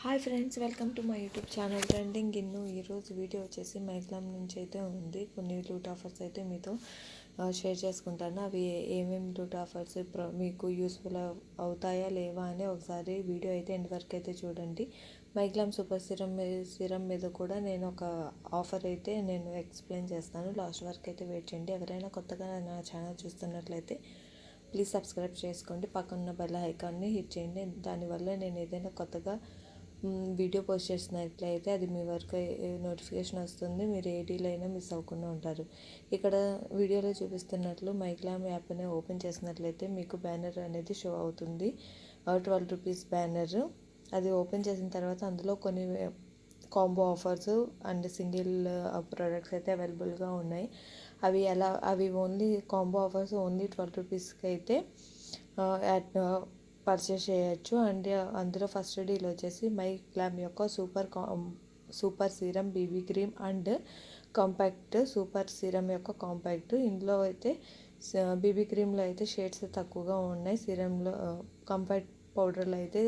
Hi friends, welcome to my YouTube channel trending in. ఈరోజు video వచ్చేసి మైగ్లామ్ నుంచి అయితే ఉంది. కొన్ని లూట్ ఆఫర్స్ అయితే మీతో షేర్ చేసుకుంటాను. అవి ఏమేమి లూట్ ఆఫర్స్ మీకు యూస్ఫుల్ అవుతాయా లేవా అని ఒకసారి వీడియో అయితే ఎండ్ వరకు అయితే చూడండి. మైగ్లామ్ సూపర్ సిరం మీద కూడా నేను ఒక ఆఫర్ అయితే నేను ఎక్స్ప్లెయిన్ చేస్తాను. లాస్ట్ వరకు అయితే వెయిట్ చేయండి. ఎవరైనా కొత్తగా నా ఛానల్ చూస్తున్నట్లయితే ప్లీజ్ సబ్స్క్రైబ్ చేసుకోండి. పక్కన బెల్ ఐకాన్ని హిట్ చేయండి. దానివల్ల నేను ఏదైనా కొత్తగా వీడియో పోస్ట్ చేసినట్లయితే అది మీ వరకు నోటిఫికేషన్ వస్తుంది. మీరు ఏ డీల్ అయినా మిస్ అవ్వకుండా ఉంటారు. ఇక్కడ వీడియోలో చూపిస్తున్నట్లు మైగ్లామ్ యాప్ని ఓపెన్ చేసినట్లయితే మీకు బ్యానర్ అనేది షో అవుతుంది. 12 రూపీస్ బ్యానర్. అది ఓపెన్ చేసిన తర్వాత అందులో కొన్ని combo offers and single products అయితే అవైలబుల్గా ఉన్నాయి. అవి ఓన్లీ కాంబో ఆఫర్స్ ఓన్లీ 12 రూపీస్కి అయితే పర్చేస్ చేయొచ్చు. అండ్ అందులో ఫస్ట్ డీల్ వచ్చేసి మైగ్లామ్ యొక్క super serum BB cream and compact super serum యొక్క కాంపాక్ట్. ఇందులో అయితే బీబీ క్రీమ్లో అయితే షేడ్స్ తక్కువగా ఉన్నాయి. సీరంలో కాంపాక్ట్ పౌడర్లో అయితే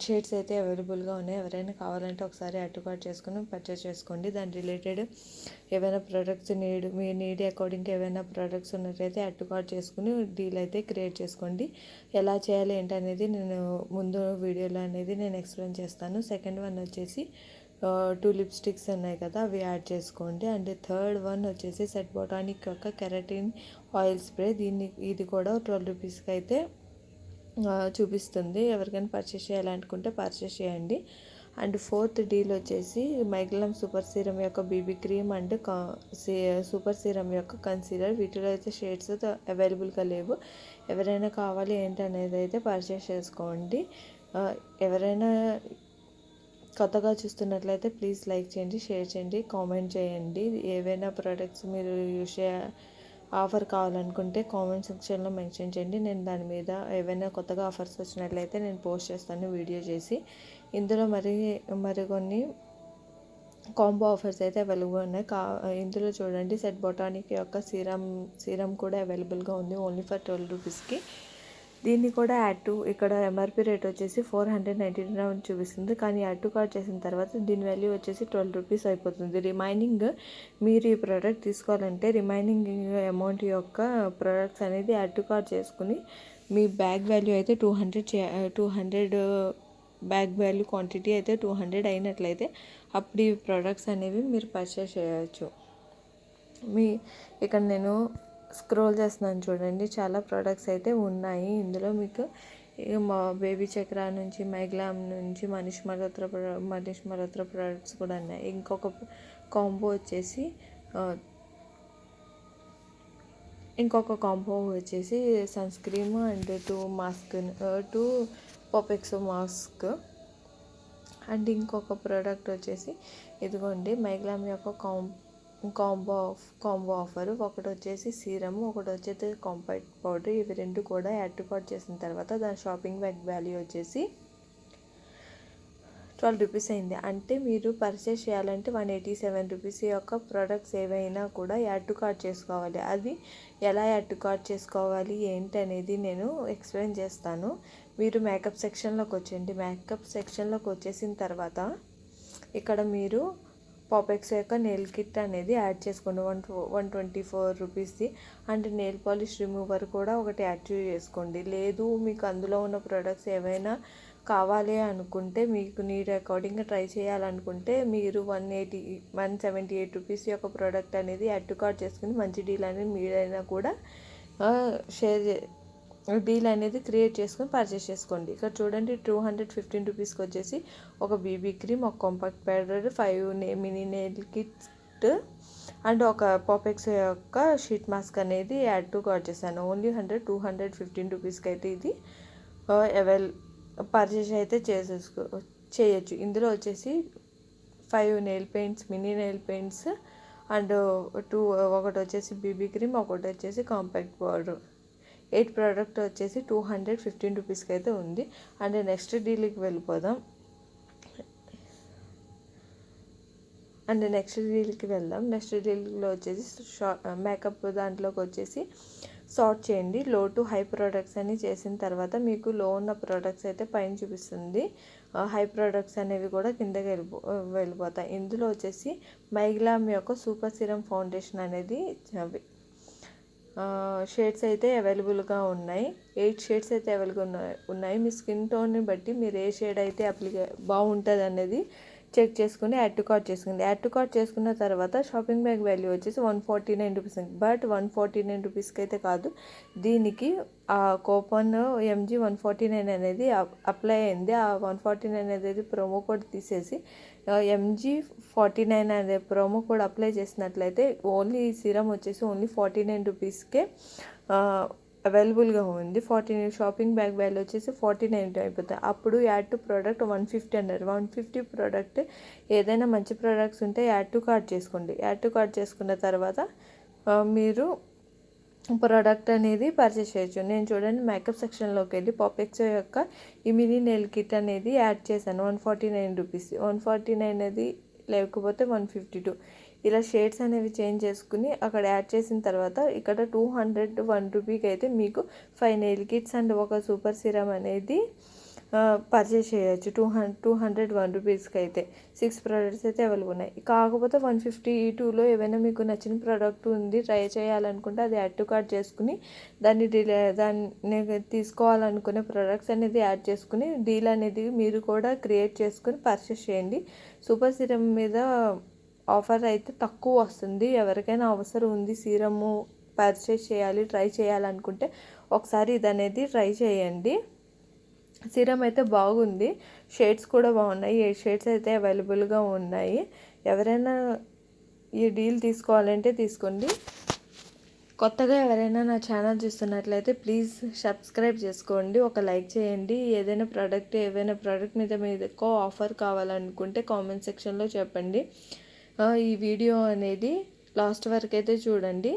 షేడ్స్ అయితే అవైలబుల్గా ఉన్నాయి. ఎవరైనా కావాలంటే ఒకసారి యాడ్ టు కార్ట్ చేసుకుని పర్చేస్ చేసుకోండి. దాని రిలేటెడ్ ఏవైనా ప్రోడక్ట్స్ మీ నీడ్ అకార్డింగ్ ఏవైనా ప్రోడక్ట్స్ ఉన్నట్లయితే యాడ్ టు కార్ట్ చేసుకుని డీల్ అయితే క్రియేట్ చేసుకోండి. ఎలా చేయాలి ఏంటనేది నేను ముందు వీడియోలో అనేది నేను ఎక్స్ప్లెయిన్ చేస్తాను. సెకండ్ వన్ వచ్చేసి 2 లిప్స్టిక్స్ ఉన్నాయి కదా, అవి యాడ్ చేసుకోండి. అండ్ థర్డ్ వన్ వచ్చేసి సెట్ బొటానిక్ యొక్క కెరటిన్ ఆయిల్ స్ప్రే. ఇది కూడా 12 రూపీస్కి అయితే చూపిస్తుంది. ఎవరికైనా పర్చేస్ చేయాలనుకుంటే పర్చేస్ చేయండి. అండ్ ఫోర్త్ డీల్ వచ్చేసి మైగ్లామ్ సూపర్ సీరం యొక్క BB cream and super serum యొక్క కన్సీలర్. వీటిలో అయితే షేడ్స్ అవైలబుల్గా లేవు. ఎవరైనా కావాలి ఏంటనేది అయితే పర్చేస్ చేసుకోండి. ఎవరైనా కొత్తగా చూస్తున్నట్లయితే ప్లీజ్ లైక్ చేయండి, షేర్ చేయండి, కామెంట్ చేయండి. ఏవైనా ప్రోడక్ట్స్ మీరు ఆఫర్ కావాలనుకుంటే కామెంట్ సెక్షన్లో మెన్షన్ చేయండి. నేను దాని మీద ఏవైనా కొత్తగా ఆఫర్స్ వచ్చినట్లయితే నేను పోస్ట్ చేస్తాను వీడియో చేసి. ఇందులో మరికొన్ని కాంబో ఆఫర్స్ అయితే అవైలబుల్గా ఉన్నాయి. ఇందులో చూడండి, సెట్ బొటానిక్ యొక్క సీరం కూడా అవైలబుల్గా ఉంది ఓన్లీ ఫర్ 12 రూపీస్కి. దీన్ని కూడా ఇక్కడ ఎంఆర్పి రేట్ వచ్చేసి 499 చూపిస్తుంది. కానీ యాడ్ టు కార్ట్ చేసిన తర్వాత దీని వాల్యూ వచ్చేసి 12 రూపీస్ అయిపోతుంది. రిమైనింగ్ మీరు ఈ ప్రోడక్ట్ తీసుకోవాలంటే రిమైనింగ్ అమౌంట్ యొక్క ప్రోడక్ట్స్ అనేది యాడ్ టు కార్ట్ చేసుకుని మీ బ్యాగ్ వాల్యూ అయితే 200 బ్యాగ్ వాల్యూ క్వాంటిటీ అయితే 200 అయినట్లయితే అప్పుడు ఈ ప్రోడక్ట్స్ అనేవి మీరు పర్చేస్ చేయవచ్చు. ఇక్కడ నేను స్క్రోల్ చేస్తున్నాను చూడండి, చాలా ప్రోడక్ట్స్ అయితే ఉన్నాయి. ఇందులో మీకు మా బేబీ చక్ర నుంచి, మైగ్లామ్ నుంచి మనీష్ మల్హోత్రా ప్రోడక్ట్స్ కూడా ఉన్నాయి. ఇంకొక కాంబో వచ్చేసి సన్ స్క్రీమ్ అండ్ 2 పపెక్సో మాస్క్. అండ్ ఇంకొక ప్రోడక్ట్ వచ్చేసి ఇదిగోండి మైగ్లామ్ యొక్క కాంబో ఆఫర్. ఒకటి వచ్చేసి సీరమ్, ఒకటి వచ్చేసి కాంపాక్ట్ పౌడర్. ఇవి రెండు కూడా యాడ్ టు కార్ట్ చేసిన తర్వాత దాని షాపింగ్ బ్యాగ్ వాల్యూ వచ్చేసి 12 రూపీస్ అయింది. అంటే మీరు పర్చేస్ చేయాలంటే 187 రూపీస్ యొక్క ప్రోడక్ట్స్ ఏవైనా కూడా యాడ్ టు కార్ట్ చేసుకోవాలి. అది ఎలా యాడ్ టు కార్ట్ చేసుకోవాలి ఏంటి అనేది నేను ఎక్స్ప్లెయిన్ చేస్తాను. మీరు మేకప్ సెక్షన్లోకి వచ్చేయండి. మేకప్ సెక్షన్లోకి వచ్చేసిన తర్వాత ఇక్కడ మీరు పాపెక్స్ యొక్క నెయిల్ కిట్ అనేది యాడ్ చేసుకోండి. 124 రూపీస్ది. అండ్ నెయిల్ పాలిష్ రిమూవర్ కూడా ఒకటి యాడ్ చేసుకోండి. లేదు మీకు అందులో ఉన్న ప్రోడక్ట్స్ ఏవైనా కావాలి అనుకుంటే, మీకు నీడ్ అకార్డింగ్గా ట్రై చేయాలనుకుంటే మీరు 178 రూపీస్ యొక్క ప్రోడక్ట్ అనేది యాడ్ టు కార్ట్ చేసుకుని మంచి డీల్ అనేది మీరైనా కూడా డీల్ అనేది క్రియేట్ చేసుకొని పర్చేస్ చేసుకోండి. ఇక్కడ చూడండి, 215 రూపీస్కి వచ్చేసి ఒక బీబీ క్రీమ్, ఒక compact powder, 5 mini nail kit and ఒక పాపెక్స్ యొక్క షీట్ మాస్క్ అనేది యాడ్ టు కార్ట్ చేశాను. ఓన్లీ 215 రూపీస్కి అయితే ఇది పర్చేస్ అయితే చేయొచ్చు. ఇందులో వచ్చేసి 5 nail paints, mini nail paints and ఒకటి వచ్చేసి బీబీ క్రీమ్, ఒకటి వచ్చేసి కాంపాక్ట్ పౌడర్. 8 ప్రోడక్ట్ వచ్చేసి 215 రూపీస్కి అయితే ఉంది. అండ్ నెక్స్ట్ డీల్కి వెళ్ళిపోదాం. నెక్స్ట్ డీల్కి వెళ్దాం. నెక్స్ట్ డీల్లో వచ్చేసి మేకప్ దాంట్లోకి వచ్చేసి సార్ట్ చేయండి. లో టు హై ప్రోడక్ట్స్ అని చేసిన తర్వాత మీకు లో ఉన్న ప్రోడక్ట్స్ అయితే పైన చూపిస్తుంది, హై ప్రోడక్ట్స్ అనేవి కూడా కిందకి వెళ్ళిపోతాయి. ఇందులో వచ్చేసి మైగ్లామ్ యొక్క సూపర్ సిరం ఫౌండేషన్ అనేది షేడ్స్ అయితే అవైలబుల్గా ఉన్నాయి. 8 షేడ్స్ అయితే అవైలబుల్గా ఉన్నాయి. మీ స్కిన్ టోన్ని బట్టి మీరు ఏ షేడ్ అయితే బాగుంటుంది అనేది చెక్ చేసుకుని యాడ్ టు కార్ట్ చేసుకోండి. యాడ్ టు కార్ట్ చేసుకున్న తర్వాత షాపింగ్ బ్యాగ్ వాల్యూ వచ్చేసి 149 రూపీస్. బట్ 149 రూపీస్కి అయితే కాదు, దీనికి ఆ కూపన్ MG 149 అనేది అప్లై అయింది. ఆ 149 అనేది ప్రోమో కోడ్ తీసేసి MG 49 అనే ప్రోమో కోడ్ అప్లై చేసినట్లయితే ఓన్లీ ఈ సిరం వచ్చేసి ఓన్లీ 49 రూపీస్కే అవైలబుల్గా ఉంది. 49 షాపింగ్ బ్యాగ్ వాల్యూ వచ్చేసి 49 అయిపోతుంది. అప్పుడు యాడ్ టు ప్రోడక్ట్ 150 అన్నారు. 150 ప్రోడక్ట్ ఏదైనా మంచి ప్రోడక్ట్స్ ఉంటే యాడ్ టు కార్ట్ చేసుకోండి. యాడ్ టు కార్ట్ చేసుకున్న తర్వాత మీరు ప్రోడక్ట్ అనేది పర్చేస్ చేయొచ్చు. నేను చూడండి మేకప్ సెక్షన్లోకి వెళ్ళి పాపెక్సో యొక్క ఈ మినీ నెయిల్ కిట్ అనేది యాడ్ చేశాను. 149 రూపీస్. 149 అనేది లేకపోతే 152 ఇలా షేడ్స్ అనేవి చేంజ్ చేసుకుని అక్కడ యాడ్ చేసిన తర్వాత ఇక్కడ 201 రూపీకి అయితే మీకు 5 నెయిల్ కిట్స్ అండ్ ఒక సూపర్ సిరం అనేది పర్చేస్ చేయొచ్చు. 201 రూపీస్కి అయితే 6 ప్రోడక్ట్స్ అయితే అవైలబుల్ ఉన్నాయి. కాకపోతే 152లో ఏవైనా మీకు నచ్చిన ప్రోడక్ట్ ఉంది, ట్రై చేయాలనుకుంటే అది యాడ్ టు కార్ట్ చేసుకుని దాన్ని తీసుకోవాలనుకునే ప్రోడక్ట్స్ అనేది యాడ్ చేసుకుని డీల్ అనేది మీరు కూడా క్రియేట్ చేసుకుని పర్చేస్ చేయండి. సూపర్ సిరం మీద ఆఫర్ అయితే తక్కువ వస్తుంది. ఎవరికైనా అవసరం ఉంది, సీరము పర్చేస్ చేయాలి, ట్రై చేయాలనుకుంటే ఒకసారి ఇది అనేది ట్రై చేయండి. సీరం అయితే బాగుంది, షేడ్స్ కూడా బాగున్నాయి. 8 షేడ్స్ అయితే అవైలబుల్గా ఉన్నాయి. ఎవరైనా ఈ డీల్ తీసుకోవాలంటే తీసుకోండి. కొత్తగా ఎవరైనా నా ఛానల్ చూస్తున్నట్లయితే ప్లీజ్ సబ్స్క్రైబ్ చేసుకోండి, ఒక లైక్ చేయండి. ఏవైనా ప్రోడక్ట్ మీద మీరు ఎక్కువ ఆఫర్ కావాలనుకుంటే కామెంట్ సెక్షన్లో చెప్పండి. ఈ వీడియో అనేది లాస్ట్ వరకు అయితే చూడండి.